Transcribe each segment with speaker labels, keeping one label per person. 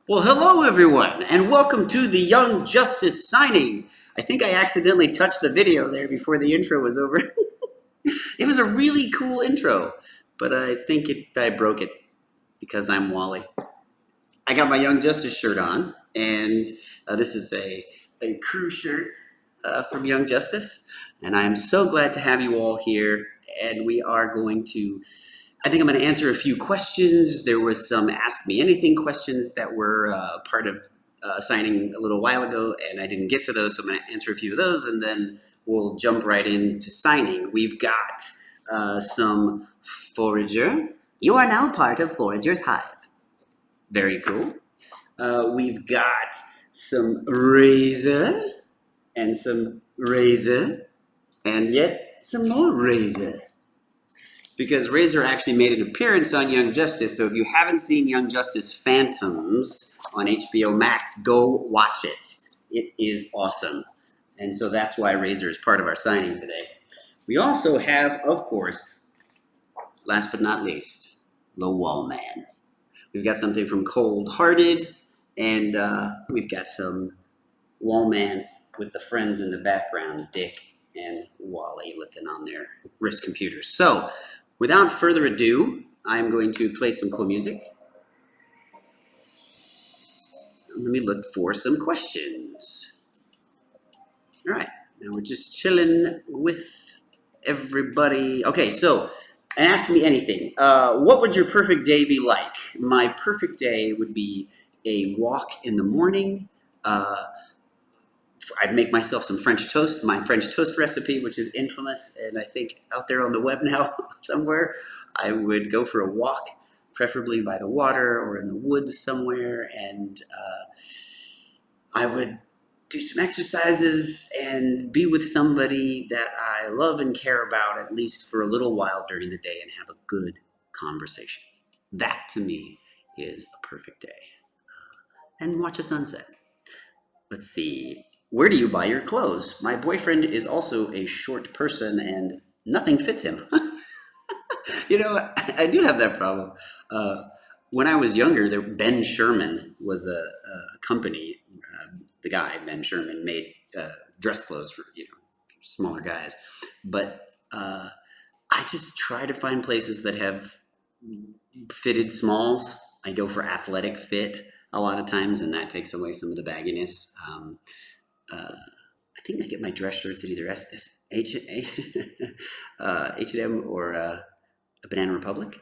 Speaker 1: Well, hello everyone, and welcome to the Young Justice signing. I think I accidentally touched the video there before the intro was over. It was a really cool intro, but I think I broke it because I'm Wally. I got my Young Justice shirt on, and this is a crew shirt from Young Justice, and I'm so glad to have you all here, and we are going to I think I'm going to answer a few questions. There was some Ask Me Anything questions that were part of signing a little while ago, and I didn't get to those, so I'm going to answer a few of those, and then we'll jump right into signing. We've got some Forager. You are now part of Forager's Hive. Very cool. We've got some Razor, and some Razor, and yet some more Razor. Because Razor actually made an appearance on Young Justice, so if you haven't seen Young Justice Phantoms on HBO Max, go watch it. It is awesome. And so that's why Razor is part of our signing today. We also have, of course, last but not least, the Wall Man. We've got something from Cold Hearted, and we've got some Wall Man with the friends in the background, Dick and Wally, looking on their wrist computers. So, without further ado, I'm going to play some cool music. Let me look for some questions. All right, now we're just chilling with everybody. Okay, so ask me anything. What would your perfect day be like? My perfect day would be a walk in the morning. I'd make myself some French toast, my French toast recipe, which is infamous, and I think out there on the web now somewhere. I would go for a walk, preferably by the water or in the woods somewhere, and I would do some exercises and be with somebody that I love and care about, at least for a little while during the day, and have a good conversation. That, to me, is a perfect day. And watch a sunset. Let's see. Where do you buy your clothes? My boyfriend is also a short person and nothing fits him. You know, I do have that problem. When I was younger, Ben Sherman was a company. The guy, Ben Sherman, made dress clothes for, smaller guys. But I just try to find places that have fitted smalls. I go for athletic fit a lot of times, and that takes away some of the bagginess. I think I get my dress shirts at either H&M or Banana Republic.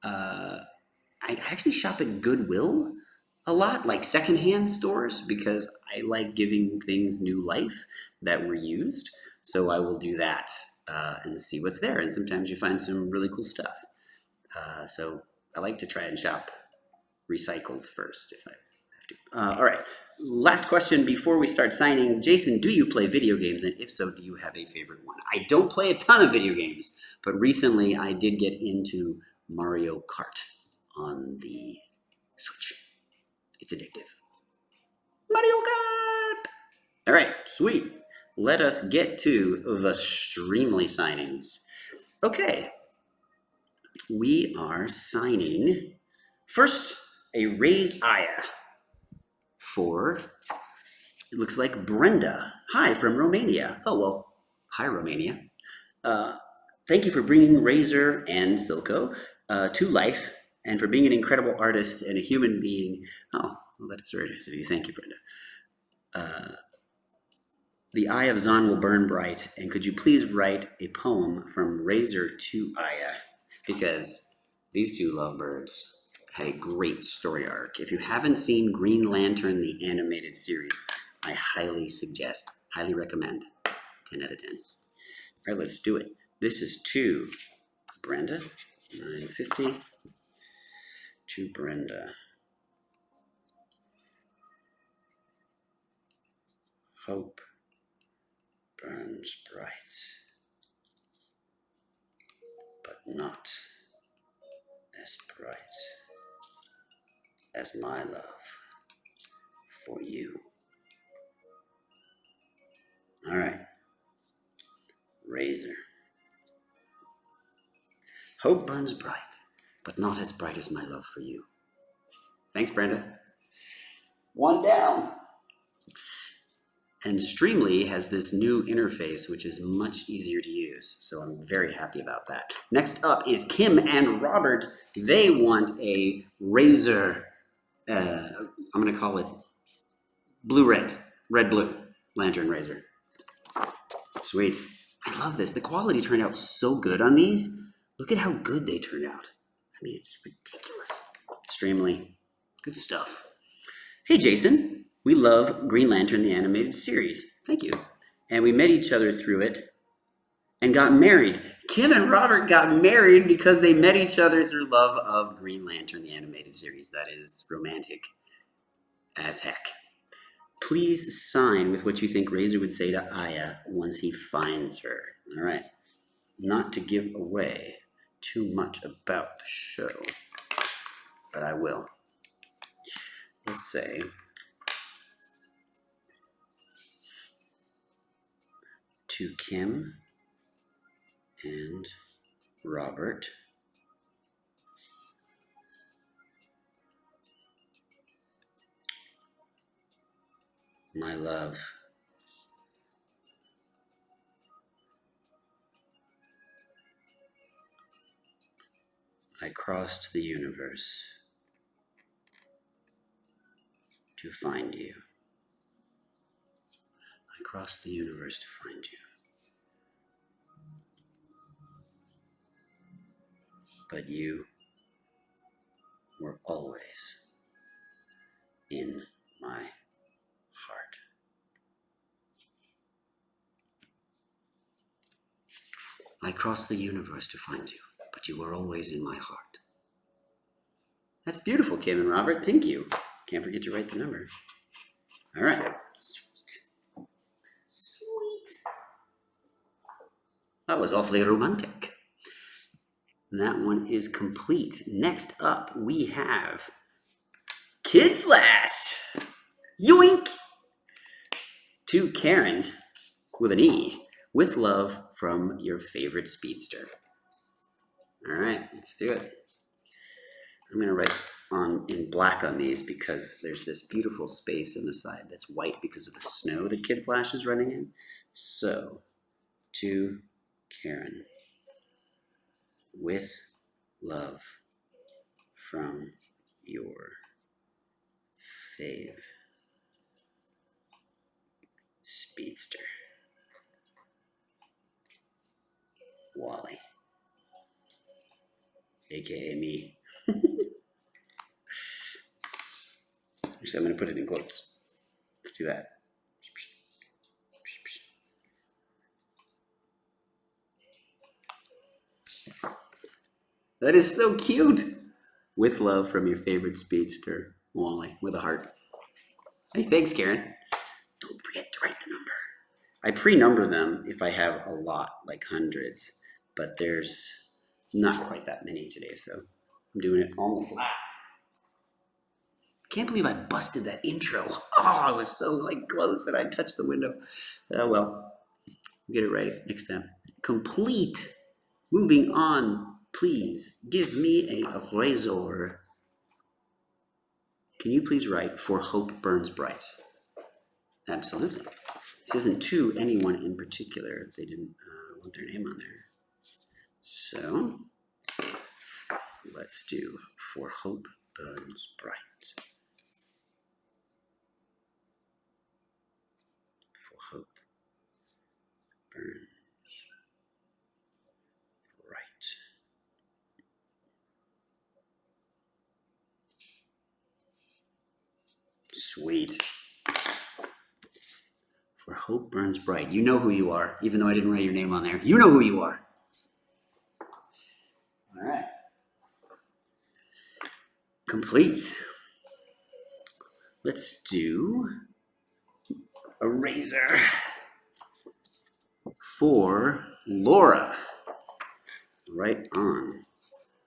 Speaker 1: I actually shop at Goodwill a lot, like secondhand stores, because I like giving things new life that were used. So I will do that and see what's there. And sometimes you find some really cool stuff. So I like to try and shop recycled first if I have to. All right, last question before we start signing. Jason, do you play video games? And if so, do you have a favorite one? I don't play a ton of video games, but recently I did get into Mario Kart on the Switch. It's addictive. Mario Kart! All right, sweet. Let us get to the Streamily signings. Okay, we are signing first a Raise Aya for, it looks like Brenda. Hi from Romania. Oh, well, hi, Romania. Thank you for bringing Razor and Silco to life and for being an incredible artist and a human being. Oh, well, that is very nice of you. Thank you, Brenda. The eye of Zon will burn bright, and could you please write a poem from Razor to Aya? Because these two lovebirds had a great story arc. If you haven't seen Green Lantern, the animated series, I highly suggest, highly recommend. 10 out of 10. All right, let's do it. This is to Brenda, 950, to Brenda. Hope burns bright, not as bright as my love for you. All right, Razor. Hope burns bright, but not as bright as my love for you. Thanks, Brenda. One down. And Streamily has this new interface, which is much easier to use. So I'm very happy about that. Next up is Kim and Robert. They want a Razer, I'm going to call it blue-red, red-blue lantern Razer. Sweet. I love this. The quality turned out so good on these. Look at how good they turned out. I mean, it's ridiculous. Streamily. Good stuff. Hey, Jason. We love Green Lantern, the animated series. Thank you. And we met each other through it and got married. Kim and Robert got married because they met each other through love of Green Lantern, the animated series. That is romantic as heck. Please sign with what you think Razor would say to Aya once he finds her. All right. Not to give away too much about the show, but I will. Let's say, to Kim and Robert, my love, I crossed the universe to find you. I crossed the universe to find you. But you were always in my heart. I crossed the universe to find you, but you were always in my heart. That's beautiful, Kim and Robert. Thank you. Can't forget to write the number. All right. Sweet. Sweet. That was awfully romantic. That one is complete. Next up, we have Kid Flash. Yoink! To Karen, with an E, with love from your favorite speedster. All right, let's do it. I'm going to write in black on these because there's this beautiful space on the side that's white because of the snow that Kid Flash is running in. So, to Karen, with love from your fave speedster, Wally, aka me. Actually, I'm going to put it in quotes. Let's do that. That is so cute. With love from your favorite speedster, Wally, with a heart. Hey, thanks, Karen. Don't forget to write the number. I pre-number them if I have a lot, like hundreds, but there's not quite that many today, so I'm doing it on the fly. Can't believe I busted that intro. Oh, I was so like close that I touched the window. Oh well, get it right next time. Complete. Moving on, please give me a razor. Can you please write For Hope Burns Bright? Absolutely. This isn't to anyone in particular. They didn't want their name on there. So let's do For Hope Burns Bright. For Hope Burns Bright. Sweet. For Hope Burns Bright. You know who you are, even though I didn't write your name on there. You know who you are. All right. Complete. Let's do a razor for Laura. Right on.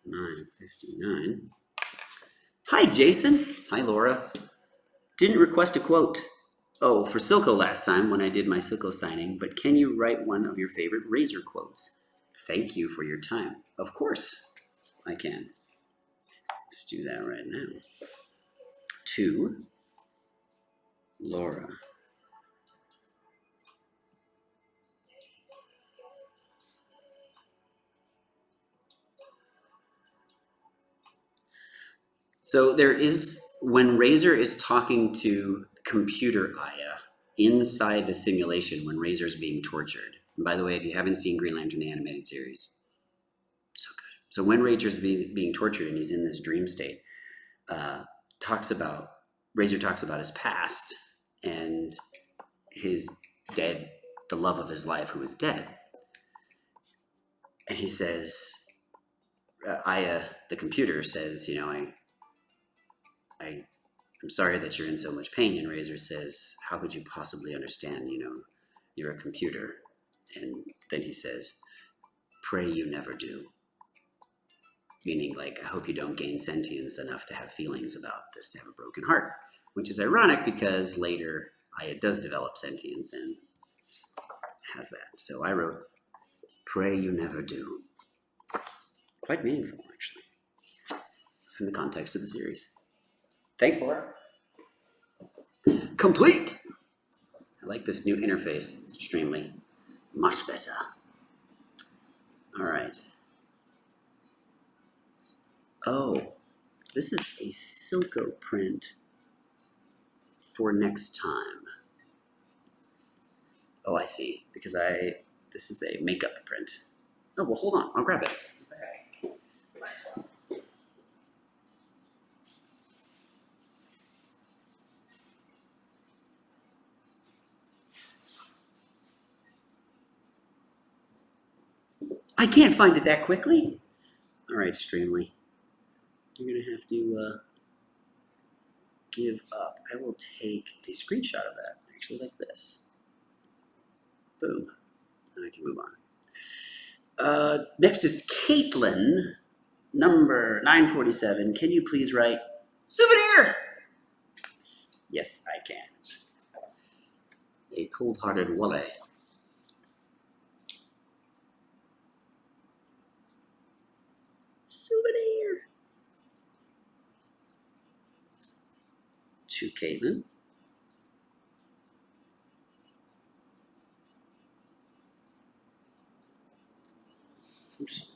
Speaker 1: 9:59. Hi, Jason. Hi, Laura. Didn't request a quote. Oh, for Silco last time when I did my Silco signing, but can you write one of your favorite Razor quotes? Thank you for your time. Of course, I can. Let's do that right now. To Laura. So there is, when Razor is talking to computer Aya inside the simulation when Razor's being tortured. And by the way, if you haven't seen Green Lantern the animated series, so good. So when Razor's being tortured and he's in this dream state, Razor talks about his past and his dead, the love of his life who is dead. And he says, Aya, the computer says, you know, I'm sorry that you're in so much pain. And Razor says, how could you possibly understand, you know, you're a computer. And then he says, pray you never do. Meaning, like, I hope you don't gain sentience enough to have feelings about this, to have a broken heart. Which is ironic because later Aya does develop sentience and has that. So I wrote, pray you never do. Quite meaningful, actually, in the context of the series. Thanks, Laura. Complete! I like this new interface. It's Streamily. Much better. All right. Oh, this is a Silco print for next time. Oh, I see. Because this is a makeup print. Oh, well, hold on. I'll grab it. I can't find it that quickly. All right, Streamily. You're going to have to give up. I will take a screenshot of that, actually like this. Boom. And I can move on. Next is Caitlin, number 947. Can you please write souvenir? Yes, I can. A cold-hearted Wally. Souvenir. To Caitlin. Oops.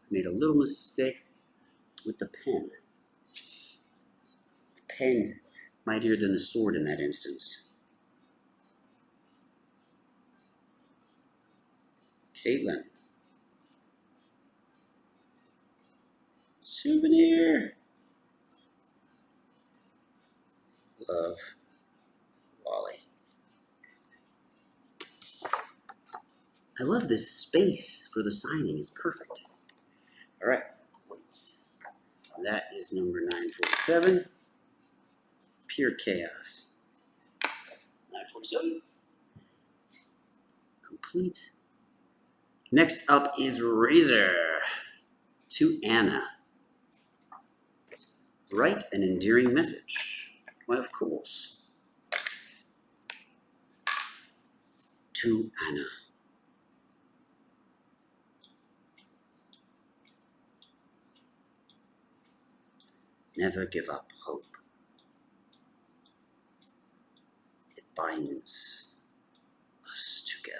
Speaker 1: Made a little mistake with the pen. The pen mightier than the sword in that instance. Caitlin. Souvenir. Love, Wally. I love this space for the signing. It's perfect. All right. That is number 947. Pure chaos. 947. Complete. Next up is Razor. To Anna. Write an endearing message. Why, of course. To Anna. Never give up hope. It binds us together.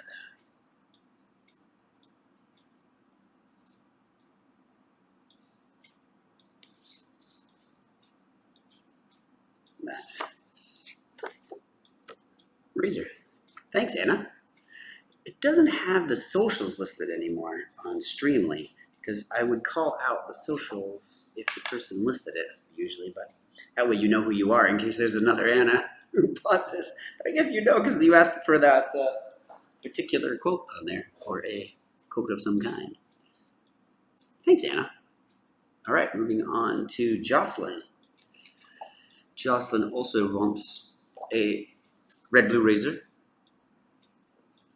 Speaker 1: That's Razor. Thanks, Anna. It doesn't have the socials listed anymore on Streamily because I would call out the socials if the person listed it usually, but that way you know who you are in case there's another Anna who bought this. But I guess you know because you asked for that particular quote on there, or a quote of some kind. Thanks, Anna. All right, moving on to Jocelyn. Jocelyn also wants a red blue razor.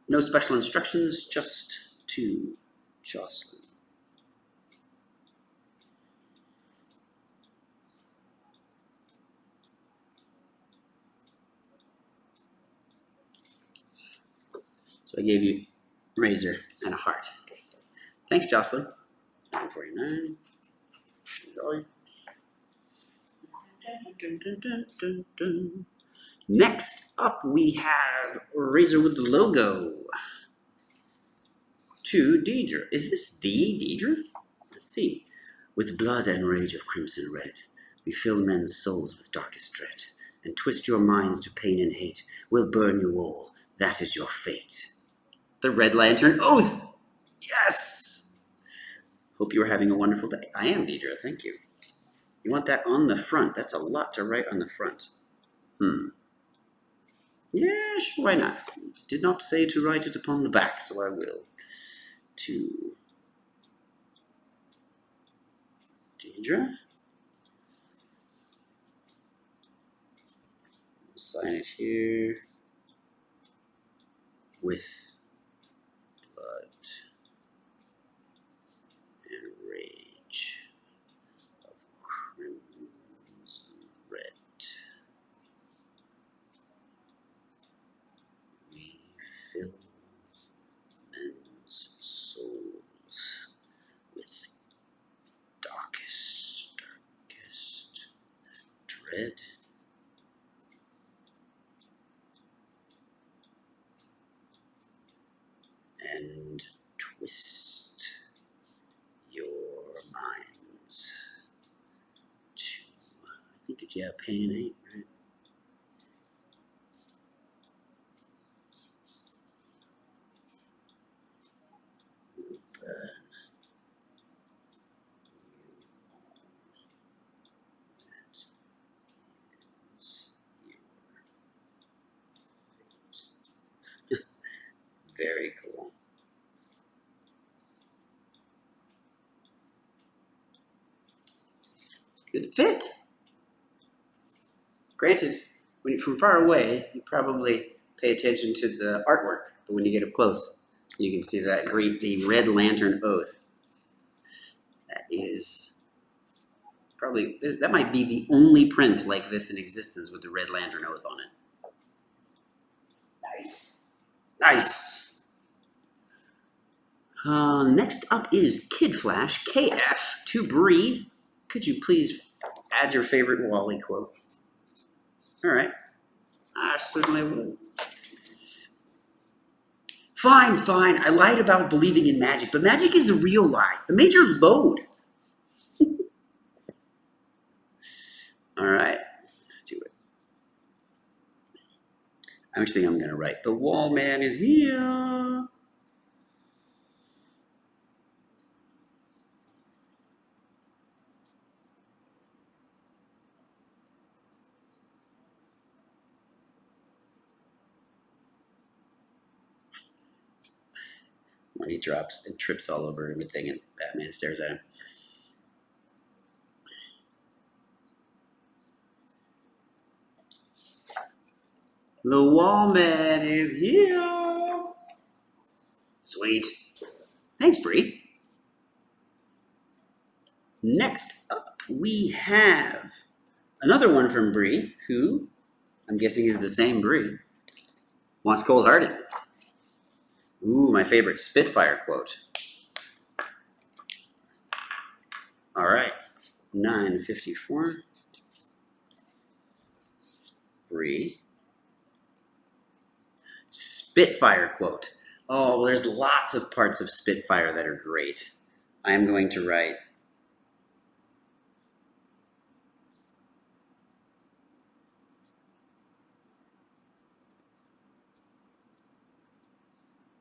Speaker 1: No special instructions, just to Jocelyn. So I gave you razor and a heart. Thanks, Jocelyn. 949. Next up, we have Razor with the logo. To Deidre. Is this the Deidre? Let's see. With blood and rage of crimson red, we fill men's souls with darkest dread, and twist your minds to pain and hate. We'll burn you all. That is your fate. The Red Lantern Oath. Yes. Hope you are having a wonderful day. I am, Deidre. Thank you. You want that on the front. That's a lot to write on the front. Yeah, sure, why not? Did not say to write it upon the back, so I will. To Deidre. Sign it here with blood and rage of crimson red. We fill men's souls with darkest dread. And twist your minds to, I think it's, yeah, pain and hate, right? Very cool. Good fit. Granted, when you're from far away, you probably pay attention to the artwork, but when you get up close, you can see that great, the Red Lantern Oath. That is probably, that might be the only print like this in existence with the Red Lantern Oath on it. Nice. Nice. Next up is Kid Flash KF to Bree. Could you please add your favorite Wally quote? All right. I certainly will. Fine, fine. I lied about believing in magic, but magic is the real lie. The major load. All right. Let's do it. Actually, I'm going to write, the wall man is here. When he drops and trips all over everything and Batman stares at him. The wall man is here. Sweet. Thanks, Bree. Next up, we have another one from Bree, who I'm guessing is the same Bree. Wants cold-hearted. Ooh, my favorite Spitfire quote. All right, 954. Bree. Spitfire quote. Oh, well, there's lots of parts of Spitfire that are great. I am going to write,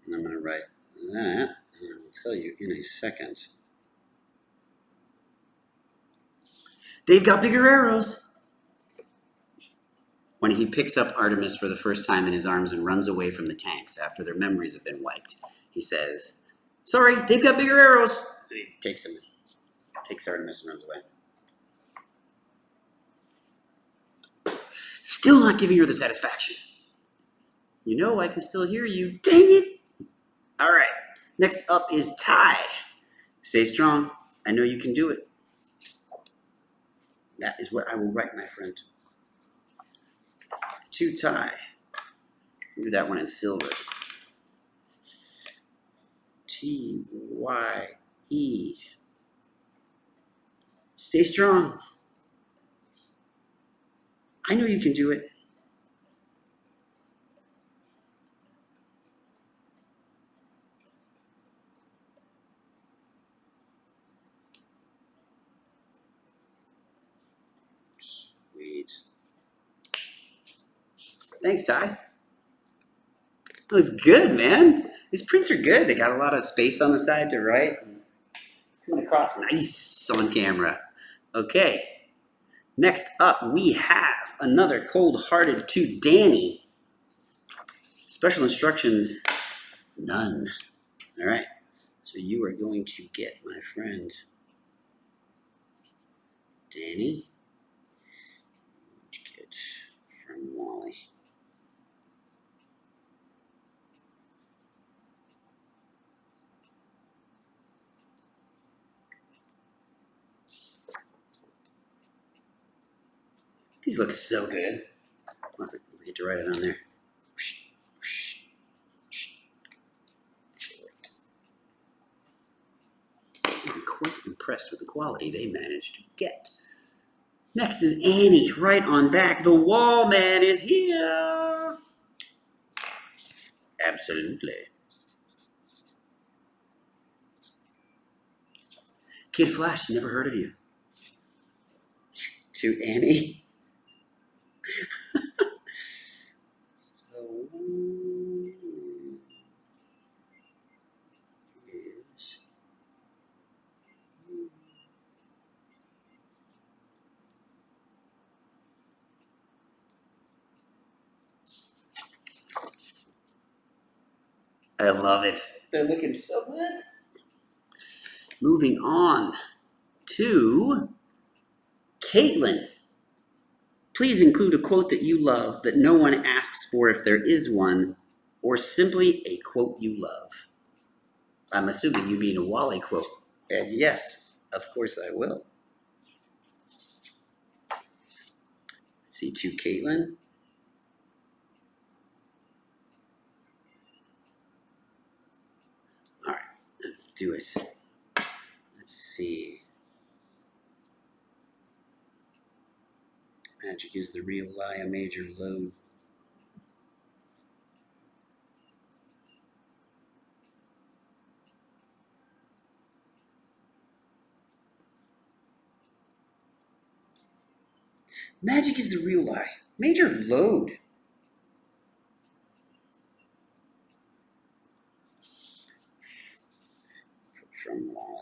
Speaker 1: and I'm going to write that, and I will tell you in a second. They've got bigger arrows. When he picks up Artemis for the first time in his arms and runs away from the tanks after their memories have been wiped, he says, sorry, they've got bigger arrows. And he takes Artemis and runs away. Still not giving her the satisfaction. You know I can still hear you. Dang it. All right. Next up is Ty. Stay strong. I know you can do it. That is what I will write, my friend. To Ty. Do that one in silver. T-Y-E. Stay strong. I know you can do it. Sweet. Thanks, Ty. That was good, man. These prints are good. They got a lot of space on the side to write. It's coming across nice on camera. Okay. Next up, we have another cold-hearted to Danny. Special instructions, none. All right. So you are going to get, my friend, Danny. Get from Wally. These look so good. I'll get to write it on there. I'm quite impressed with the quality they managed to get. Next is Annie, right on back. The wall man is here. Absolutely. Kid Flash, never heard of you. To Annie. I love it. They're looking so good. Moving on to Caitlin. Please include a quote that you love that no one asks for if there is one, or simply a quote you love. I'm assuming you mean a Wally quote. And yes, of course I will. Let's see, to Caitlin. All right, let's do it. Let's see. Magic is the real lie, a major load. Magic is the real lie. Major load. From Wally.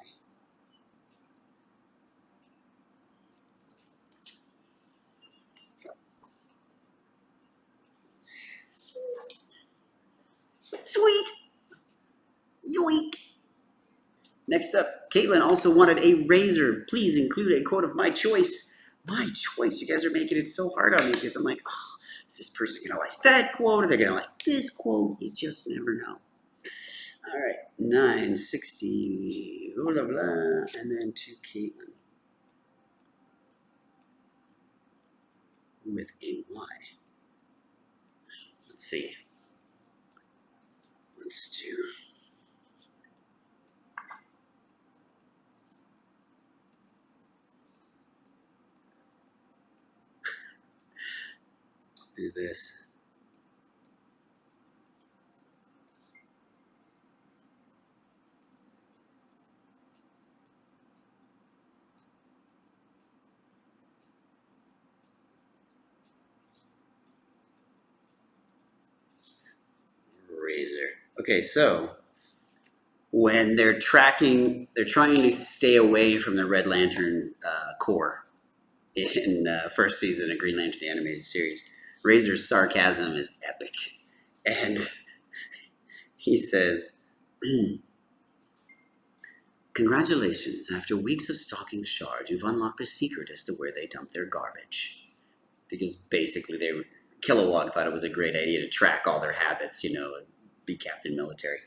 Speaker 1: Sweet. Yoink. Next up, Caitlin also wanted a razor. Please include a quote of my choice. My choice. You guys are making it so hard on me because I'm like, oh, is this person going to like that quote or they're going to like this quote? You just never know. All right, 960, blah, blah, blah, and then to Caitlin with a Y. Let's see. Let's do. Do this. Razor. Okay, so when they're trying to stay away from the Red Lantern Corps in first season of Green Lantern the animated series. Razor's sarcasm is epic, and he says, "Congratulations! After weeks of stalking Shard, you've unlocked the secret as to where they dump their garbage." Because basically, Kilowog thought it was a great idea to track all their habits, and be Captain Military.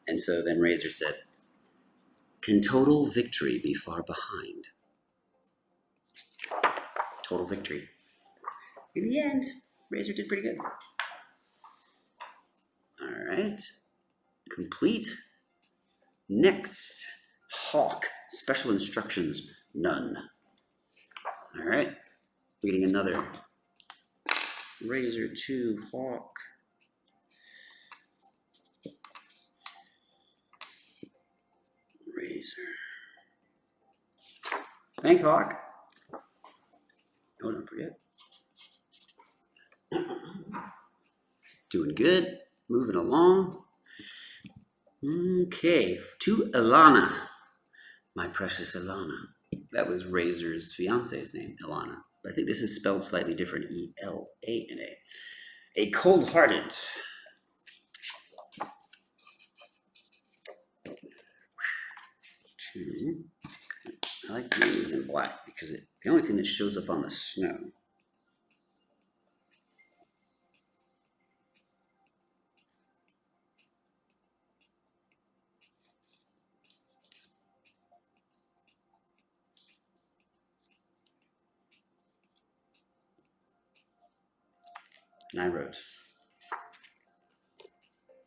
Speaker 1: And so then Razor said, "Can total victory be far behind?" Total victory. In the end, Razor did pretty good. All right. Complete. Next, Hawk. Special instructions, none. All right. We're getting another Razor 2 Hawk. Razor. Thanks, Hawk. Oh, don't forget. Doing good. Moving along. Okay. To Ilana. My precious Ilana. That was Razor's fiance's name, Ilana. I think this is spelled slightly different. E-L-A-N-A. A cold-hearted. Two. I like doing these in black because the only thing that shows up on the snow. And I wrote,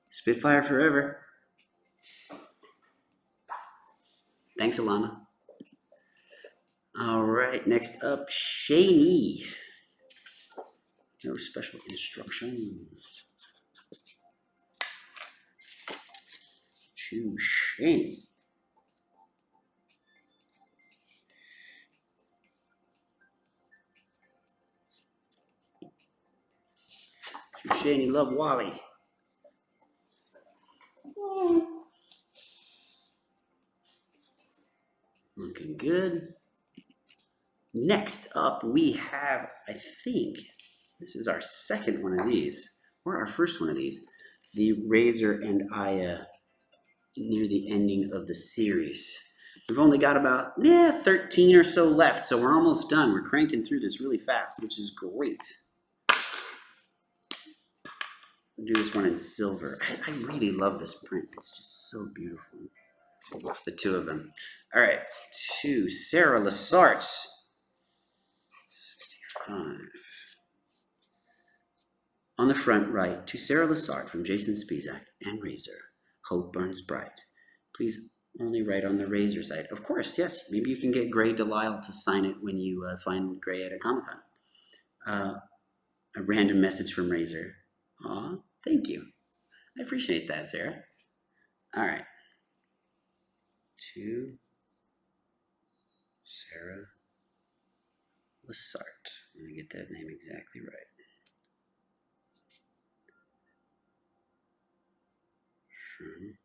Speaker 1: Spitfire forever. Thanks, Alana. All right, next up, Shani. No special instructions. To Shani. To Shani, love Wally. Looking good. Next up, we have, I think, this is our second one of these, or our first one of these, the Razor and Aya near the ending of the series. We've only got about 13 or so left, so we're almost done. We're cranking through this really fast, which is great. I'll do this one in silver. I really love this print. It's just so beautiful. The two of them. All right, to Sarah Lassart. 65. On the front, write, to Sarah Lassart from Jason Spisak and Razor. Hope burns bright. Please only write on the Razor side. Of course, yes. Maybe you can get Gray Delisle to sign it when you find Gray at a Comic-Con. A random message from Razor. Aw, thank you. I appreciate that, Sarah. All right. To Sarah Lassart. Let me get that name exactly right. From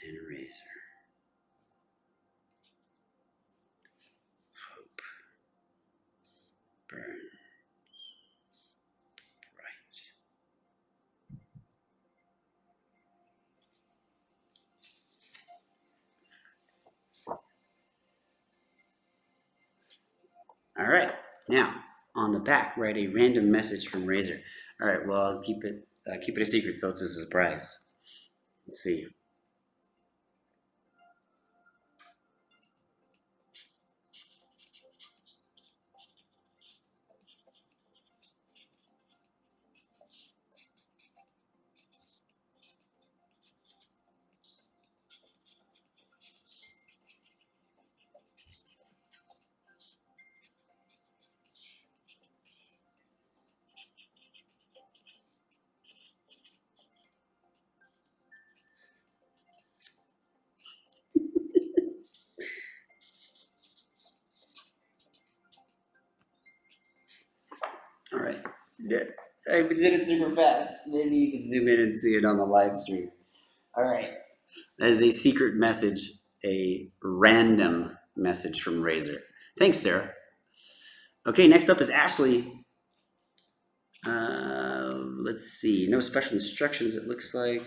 Speaker 1: and Razor. Hope burns bright. All right. Now, on the back, write a random message from Razor. All right. Well, I'll keep it a secret, so it's a surprise. Let's see. All right. Yeah. I did it super fast. Maybe you can zoom in and see it on the live stream. All right. That is a secret message, a random message from Razor. Thanks, Sarah. Okay, next up is Ashley. Let's see. No special instructions, it looks like.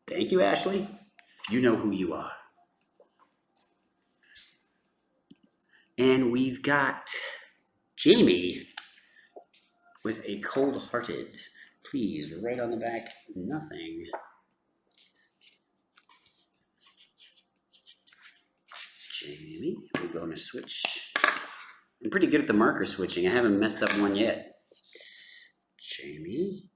Speaker 1: Thank you, Ashley. You know who you are. And we've got Jamie with a cold-hearted. Please, right on the back, nothing. Jamie, we're going to switch. I'm pretty good at the marker switching. I haven't messed up one yet. Jamie.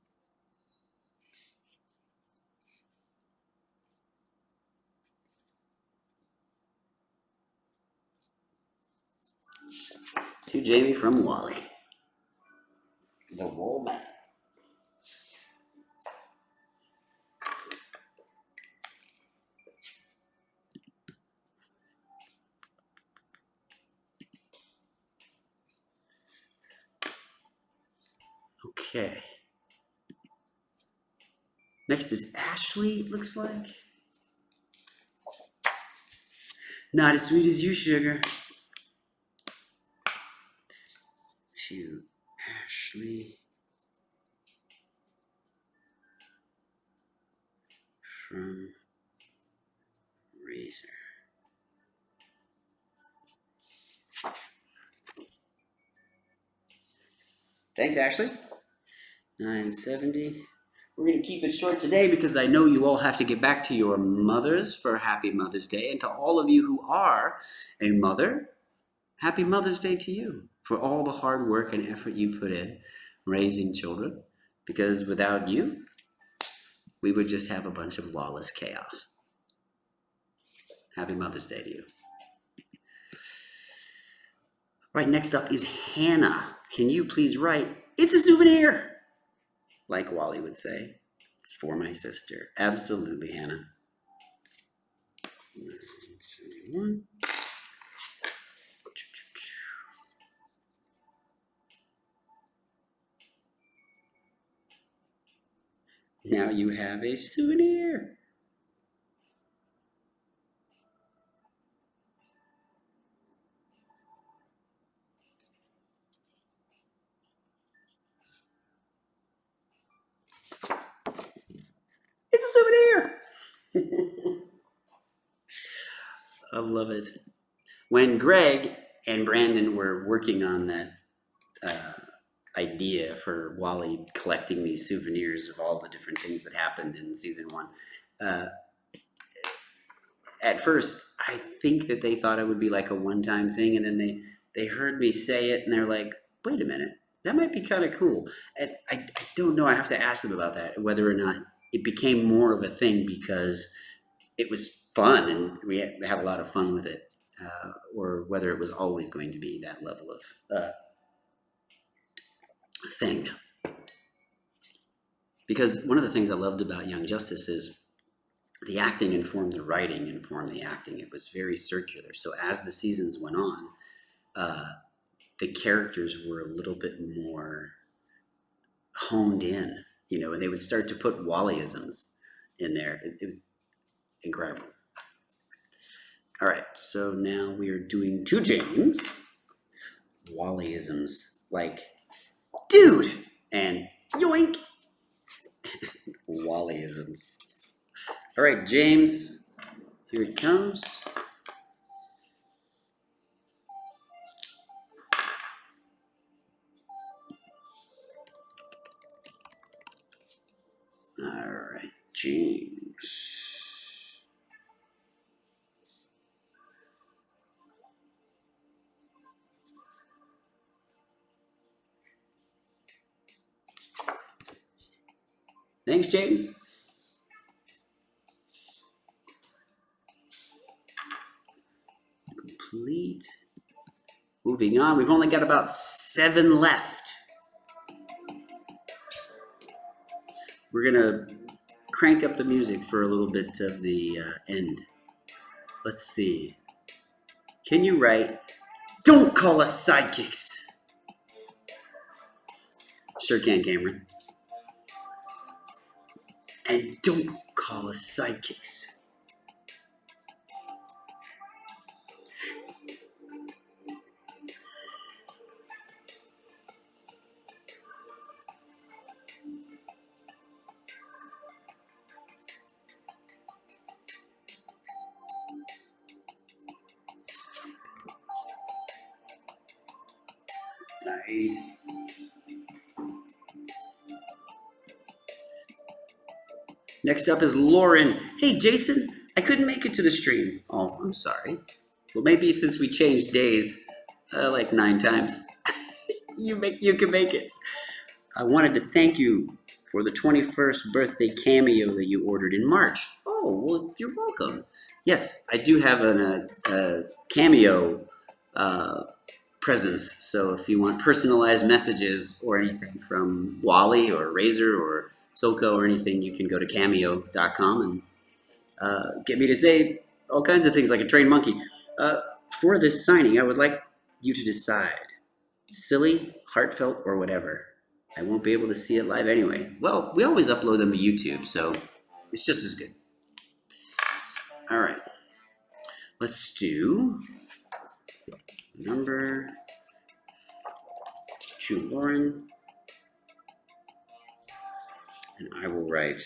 Speaker 1: To Jamie from Wally. The Wall Man. Okay. Next is Ashley, it looks like. Not as sweet as you, sugar. To Ashley from Razor. Thanks, Ashley. 970. We're going to keep it short today because I know you all have to get back to your mothers for Happy Mother's Day. And to all of you who are a mother, Happy Mother's Day to you for all the hard work and effort you put in raising children. Because without you, we would just have a bunch of lawless chaos. Happy Mother's Day to you. Right, next up is Hannah. Can you please write, "It's a souvenir," like Wally would say. It's for my sister. Absolutely, Hannah. 971. Now you have a souvenir. It's a souvenir. I love it. When Greg and Brandon were working on that idea for Wally collecting these souvenirs of all the different things that happened in season 1, at first I think that they thought it would be like a one-time thing, and then they heard me say it and they're like, wait a minute, that might be kind of cool. And I don't know, I have to ask them about that, whether or not it became more of a thing because it was fun and we had a lot of fun with it, or whether it was always going to be that level of thing. Because one of the things I loved about Young Justice is the acting informed the writing, informed the acting. It was very circular. So as the seasons went on, the characters were a little bit more honed in, you know, and they would start to put Wallyisms in there. It was incredible. All right, so now we are doing to James Wallyisms like dude and yoink. Wallyisms. All right, James, here it comes. All right, James. Thanks, James. Complete. Moving on, we've only got about 7 left. We're gonna crank up the music for a little bit of the end. Let's see. Can you write, "Don't call us sidekicks"? Sure can, Cameron. And don't call us sidekicks. Nice. Next up is Lauren. Hey, Jason, I couldn't make it to the stream. Oh, I'm sorry. Well, maybe since we changed days like 9 times, you can make it. I wanted to thank you for the 21st birthday cameo that you ordered in March. Oh, well, you're welcome. Yes, I do have a cameo presence. So if you want personalized messages or anything from Wally or Razor or Soko or anything, you can go to cameo.com and get me to say all kinds of things like a trained monkey. For this signing, I would like you to decide silly, heartfelt, or whatever. I won't be able to see it live anyway. Well, we always upload them to YouTube, so it's just as good. All right. Let's do number 2, Lauren. And I will write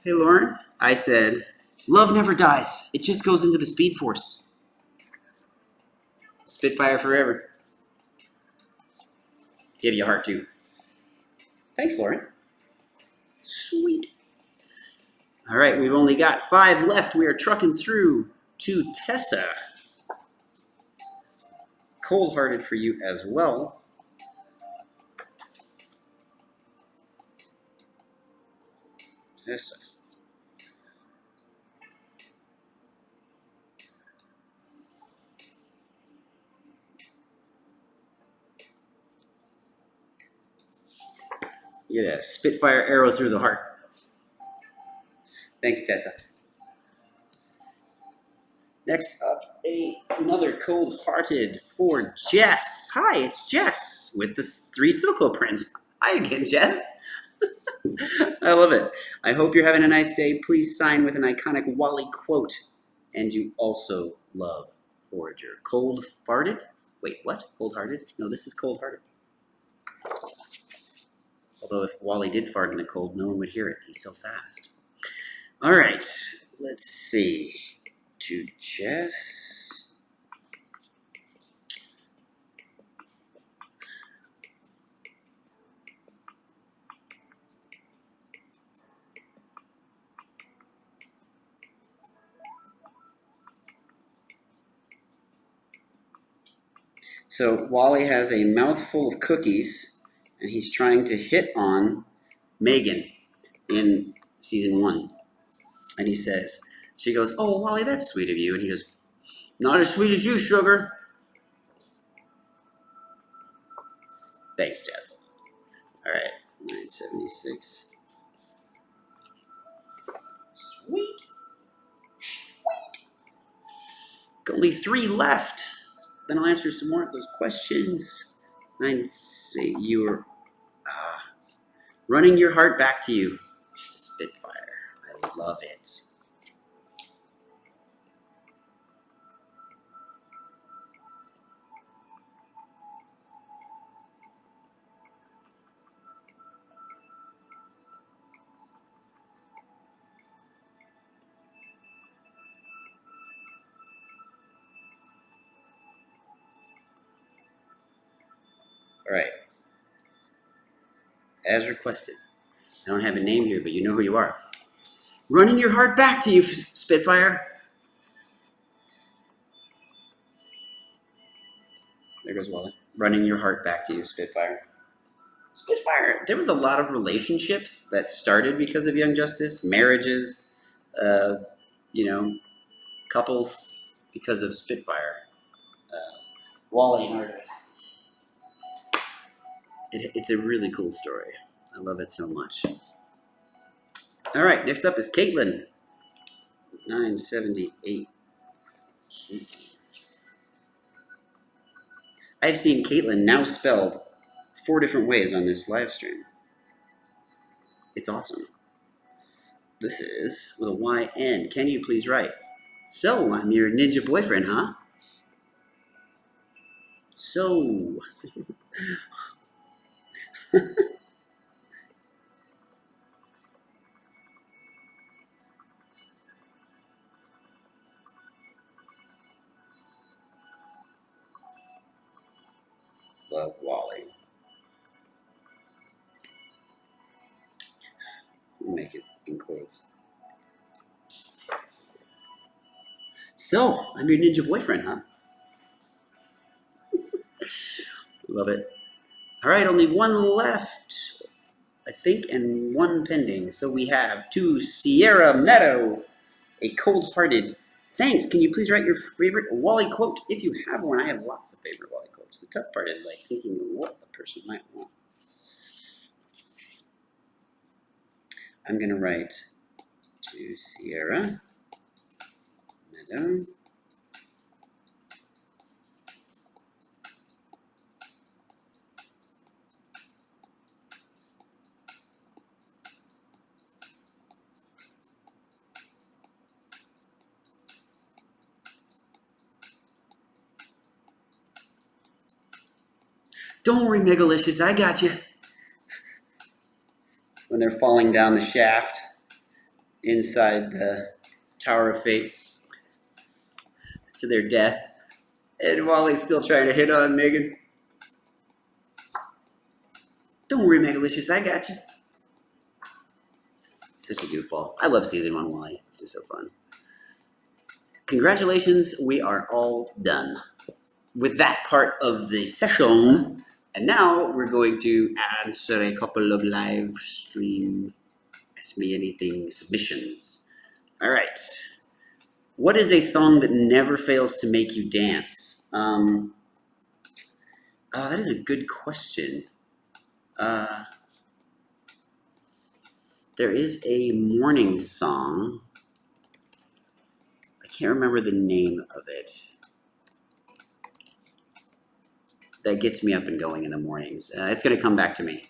Speaker 1: hey, Lauren, I said, love never dies. It just goes into the Speed Force. Spitfire forever. Give you a heart, too. Thanks, Lauren. Sweet. All right, we've only got 5 left. We are trucking through to Tessa. Cold-hearted for you as well. Tessa. You get a Spitfire arrow through the heart. Thanks, Tessa. Next up, another cold-hearted for Jess. Hi, it's Jess with the 3 Soko prints. Hi again, Jess. I love it. I hope you're having a nice day. Please sign with an iconic Wally quote. And you also love Forager. Cold farted? Wait, what? Cold hearted? No, this is cold hearted. Although if Wally did fart in the cold, no one would hear it. He's so fast. All right, let's see. To Jess. So Wally has a mouthful of cookies, and he's trying to hit on Megan in season 1. And he says, she goes, oh, Wally, that's sweet of you. And he goes, not as sweet as you, sugar. Thanks, Jess. All right, 976. Sweet. Sweet. Only 3 left. Then I'll answer some more of those questions. Let's see, you're running your heart back to you. Spitfire. I love it. All right. As requested. I don't have a name here, but you know who you are. Running your heart back to you, Spitfire. There goes Wally. Running your heart back to you, Spitfire. Spitfire, there was a lot of relationships that started because of Young Justice, marriages, couples because of Spitfire. Wally and Artemis. It's a really cool story. I love it so much. All right, next up is Caitlin. 978. Caitlin. I've seen Caitlin now spelled 4 different ways on this live stream. It's awesome. This is with a YN. Can you please write? So, I'm your ninja boyfriend, huh? So. Love Wally. We'll make it in quotes. So, I'm your ninja boyfriend, huh? Love it. All right, only one left, I think, and one pending. So we have to Sierra Meadow, a cold-hearted. Thanks. Can you please write your favorite Wally quote if you have one? I have lots of favorite Wally quotes. The tough part is like thinking of what the person might want. I'm gonna write to Sierra Meadow. Don't worry, Megalicious, I got you. When they're falling down the shaft inside the Tower of Fate to their death, and Wally's still trying to hit on Megan. Don't worry, Megalicious, I got you. Such a goofball. I love season 1 Wally. This is so fun. Congratulations, we are all done with that part of the session. And now we're going to answer a couple of live stream Ask Me Anything submissions. All right. What is a song that never fails to make you dance? That is a good question. There is a morning song. I can't remember the name of it. That gets me up and going in the mornings. It's going to come back to me.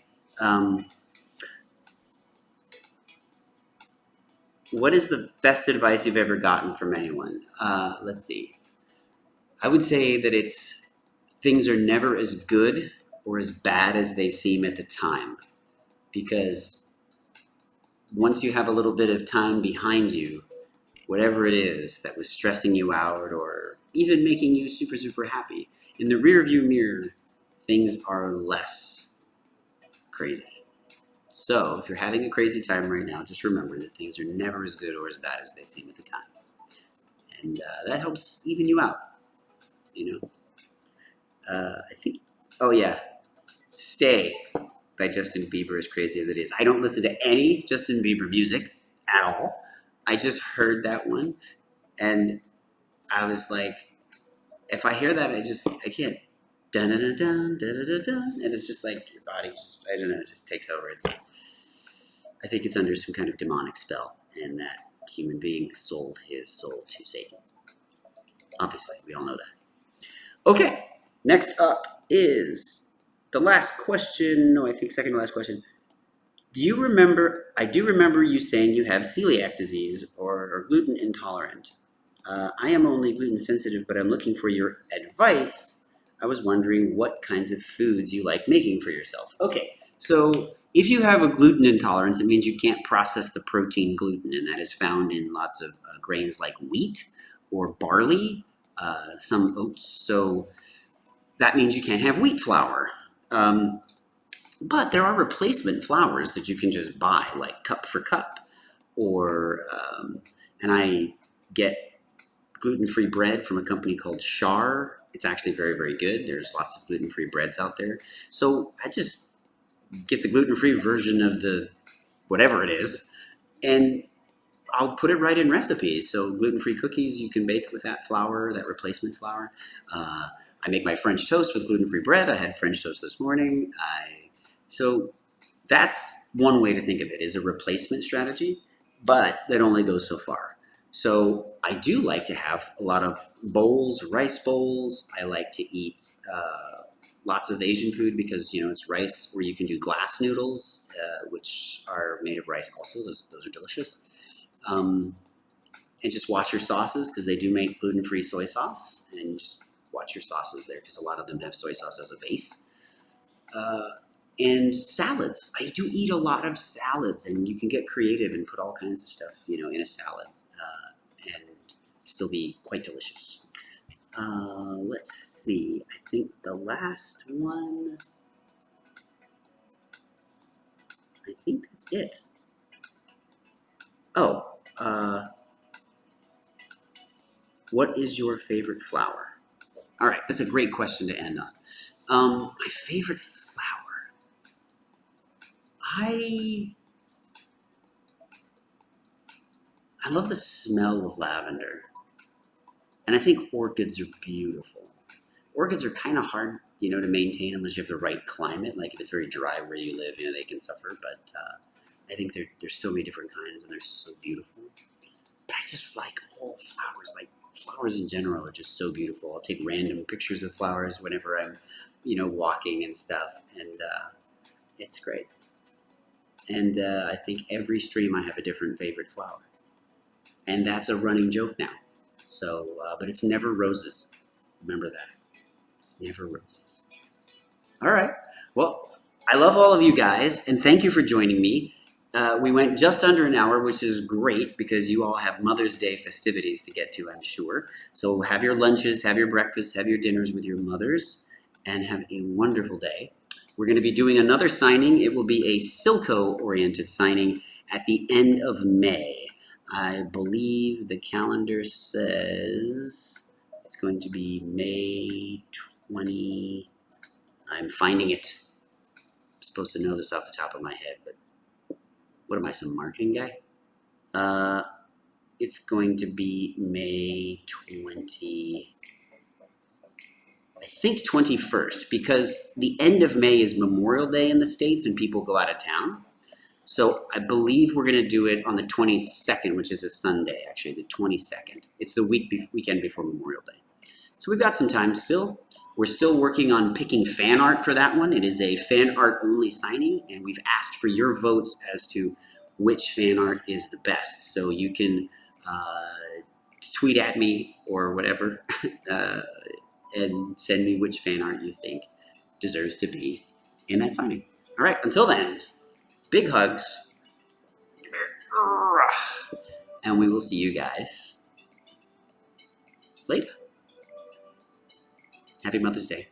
Speaker 1: What is the best advice you've ever gotten from anyone? Let's see. I would say that things are never as good or as bad as they seem at the time. Because once you have a little bit of time behind you, whatever it is that was stressing you out or even making you super, super happy, in the rearview mirror, things are less crazy. So if you're having a crazy time right now, just remember that things are never as good or as bad as they seem at the time. And that helps even you out, you know. I think, oh yeah, Stay by Justin Bieber, as crazy as it is. I don't listen to any Justin Bieber music at all. I just heard that one, and I was like, if I hear that, I can't. Dun dun dun dun dun dun dun, and it's just like your body just, I don't know, it just takes over. I think it's under some kind of demonic spell, and that human being sold his soul to Satan. Obviously, we all know that. Okay, next up is the last question. No, I think second to last question. Do you remember? I do remember you saying you have celiac disease or are gluten intolerant. I am only gluten sensitive, but I'm looking for your advice. I was wondering what kinds of foods you like making for yourself. Okay, so if you have a gluten intolerance, it means you can't process the protein gluten, and that is found in lots of grains like wheat or barley, some oats. So that means you can't have wheat flour. But there are replacement flours that you can just buy, like cup for cup, or and I get gluten-free bread from a company called Char. It's actually very, very good. There's lots of gluten-free breads out there. So I just get the gluten-free version of the whatever it is, and I'll put it right in recipes. So gluten-free cookies you can bake with that flour, that replacement flour. I make my French toast with gluten-free bread. I had French toast this morning. So that's one way to think of it, is a replacement strategy, but that only goes so far. So I do like to have a lot of bowls, rice bowls. I like to eat lots of Asian food because, you know, it's rice, or you can do glass noodles, which are made of rice also. Those are delicious. Um, and just watch your sauces because they do make gluten-free soy sauce, and just watch your sauces there because a lot of them have soy sauce as a base. Uh, and salads. I do eat a lot of salads, and you can get creative and put all kinds of stuff, you know, in a salad, and still be quite delicious. Let's see. I think the last one. I think that's it. Oh, what is your favorite flower? All right, that's a great question to end on. My favorite flower. I I love the smell of lavender, and I think orchids are beautiful. Orchids are kind of hard, you know, to maintain unless you have the right climate. Like if it's very dry where you live, you know, they can suffer. But I think there's so many different kinds, and they're so beautiful. But I just like all flowers. Like flowers in general are just so beautiful. I'll take random pictures of flowers whenever I'm, you know, walking and stuff, and it's great. And I think every stream I have a different favorite flower, and that's a running joke now. So, but it's never roses. Remember that. It's never roses. All right. Well, I love all of you guys, and thank you for joining me. We went just under an hour, which is great because you all have Mother's Day festivities to get to, I'm sure. So have your lunches, have your breakfasts, have your dinners with your mothers, and have a wonderful day. We're going to be doing another signing. It will be a Silco-oriented signing at the end of May. I believe the calendar says it's going to be May 20. I'm finding it. I'm supposed to know this off the top of my head, but what am I, some marketing guy? It's going to be May 20, I think 21st, because the end of May is Memorial Day in the States and people go out of town. So I believe we're going to do it on the 22nd, which is a Sunday, actually, the 22nd. It's the weekend before Memorial Day. So we've got some time still. We're still working on picking fan art for that one. It is a fan art only signing, and we've asked for your votes as to which fan art is the best. So you can tweet at me or whatever and send me which fan art you think deserves to be in that signing. All right, until then, big hugs, and we will see you guys later. Happy Mother's Day.